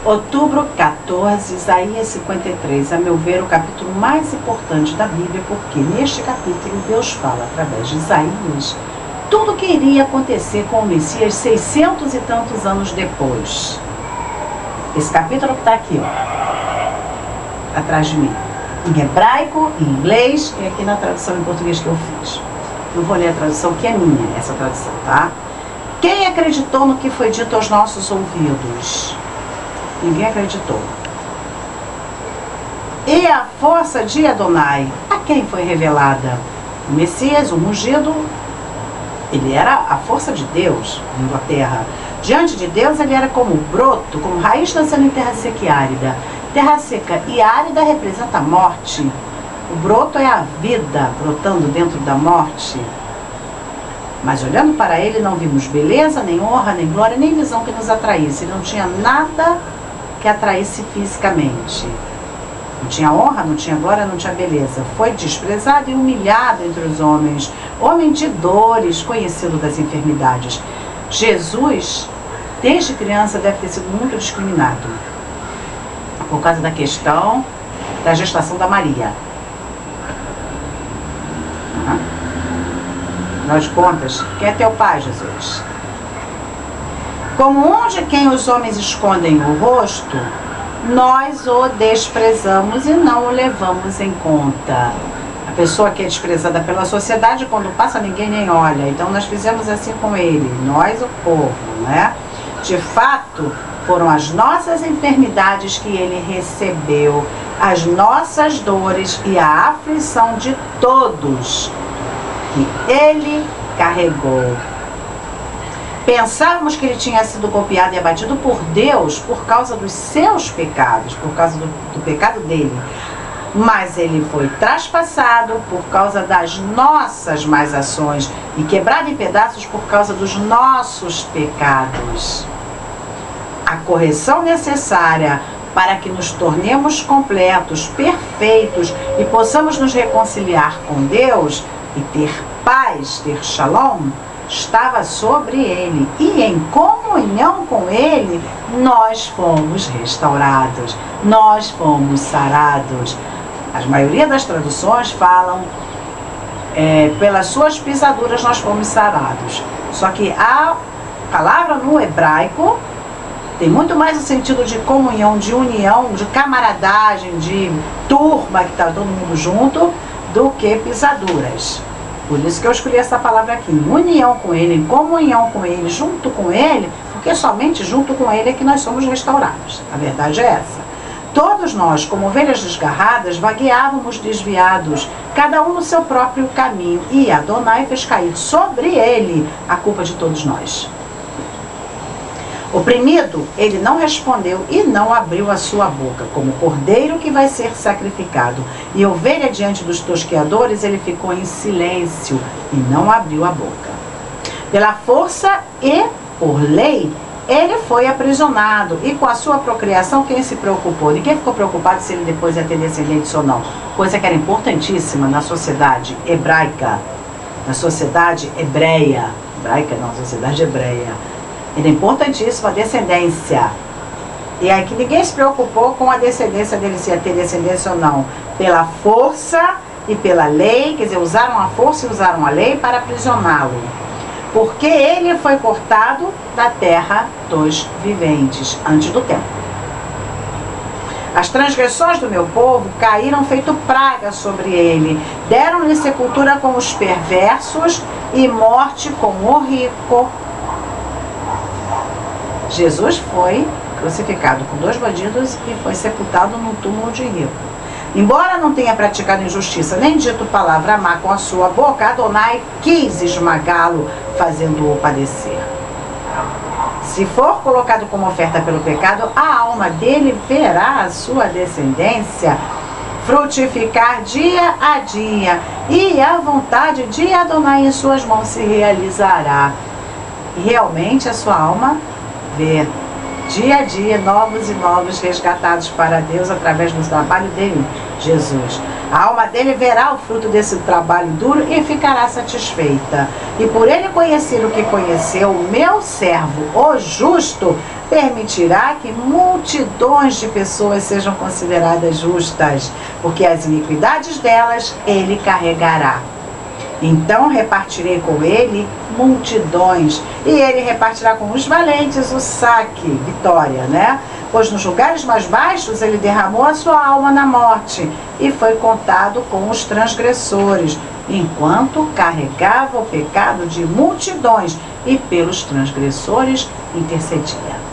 Outubro 14, Isaías 53, a meu ver, o capítulo mais importante da Bíblia, porque neste capítulo Deus fala, através de Isaías, tudo o que iria acontecer com o Messias 600 e tantos anos depois. Esse capítulo que está aqui, ó, atrás de mim, em hebraico, em inglês e aqui na tradução em português que eu fiz. Não vou ler a tradução que é minha, essa tradução, tá? Quem acreditou no que foi dito aos nossos ouvidos? Ninguém acreditou. E a força de Adonai, a quem foi revelada? O Messias, o ungido, ele era a força de Deus vindo à terra. Diante de Deus ele era como broto, como raiz nascendo em terra seca e árida. Terra seca e árida representa a morte. O broto é a vida brotando dentro da morte. Mas olhando para ele não vimos beleza, nem honra, nem glória, nem visão que nos atraísse. Ele não tinha nada que atraísse fisicamente. Não tinha honra, não tinha glória, não tinha beleza. Foi desprezado e humilhado entre os homens. Homem de dores, conhecido das enfermidades. Jesus, desde criança, deve ter sido muito discriminado. Por causa da questão da gestação da Maria. Afinal de contas, quem é teu pai, Jesus? Como um de quem os homens escondem o rosto, nós o desprezamos e não o levamos em conta. A pessoa que é desprezada pela sociedade, quando passa, ninguém nem olha. Então nós fizemos assim com ele, nós o povo, né? De fato, foram as nossas enfermidades que ele recebeu, as nossas dores e a aflição de todos que ele carregou. Pensávamos que ele tinha sido golpeado e abatido por Deus por causa dos seus pecados, por causa do pecado dele. Mas ele foi traspassado por causa das nossas más ações e quebrado em pedaços por causa dos nossos pecados. A correção necessária para que nos tornemos completos, perfeitos e possamos nos reconciliar com Deus e ter paz, ter shalom, estava sobre ele, e em comunhão com ele nós fomos restaurados, nós fomos sarados. A maioria das traduções falam pelas suas pisaduras nós fomos sarados. Só que a palavra no hebraico tem muito mais o sentido de comunhão, de união, de camaradagem, de turma, que está todo mundo junto, do que pisaduras. Por isso que eu escolhi essa palavra aqui, em união com ele, em comunhão com ele, junto com ele, porque somente junto com ele é que nós somos restaurados. A verdade é essa. Todos nós, como ovelhas desgarradas, vagueávamos desviados, cada um no seu próprio caminho, e Adonai fez cair sobre ele a culpa de todos nós. Oprimido, ele não respondeu e não abriu a sua boca, como cordeiro que vai ser sacrificado. E ovelha diante dos tosqueadores, ele ficou em silêncio e não abriu a boca. Pela força e por lei, ele foi aprisionado. E com a sua procriação, quem se preocupou? Ninguém ficou preocupado se ele depois ia ter descendentes ou não. Coisa que era importantíssima na sociedade hebraica, na sociedade hebreia. Hebraica não, sociedade hebreia. Era importantíssima a descendência. E aí que ninguém se preocupou com a descendência dele, se ia ter descendência ou não. Pela força e pela lei, quer dizer, usaram a força e usaram a lei para aprisioná-lo. Porque ele foi cortado da terra dos viventes, antes do tempo. As transgressões do meu povo caíram feito praga sobre ele. Deram-lhe sepultura com os perversos e morte com o rico. Jesus foi crucificado com 2 bandidos e foi sepultado num túmulo de rico. Embora não tenha praticado injustiça nem dito palavra má com a sua boca, Adonai quis esmagá-lo, fazendo-o padecer. Se for colocado como oferta pelo pecado, a alma dele verá a sua descendência frutificar dia a dia, e a vontade de Adonai em suas mãos se realizará. E realmente a sua alma vê dia a dia novos e novos resgatados para Deus através do trabalho dele, Jesus. A alma dele verá o fruto desse trabalho duro e ficará satisfeita. E por ele conhecer o que conheceu, o meu servo, o justo, permitirá que multidões de pessoas sejam consideradas justas, porque as iniquidades delas ele carregará. Então repartirei com ele multidões, e ele repartirá com os valentes o saque, vitória, né? Pois nos lugares mais baixos ele derramou a sua alma na morte, e foi contado com os transgressores, enquanto carregava o pecado de multidões, e pelos transgressores intercedia.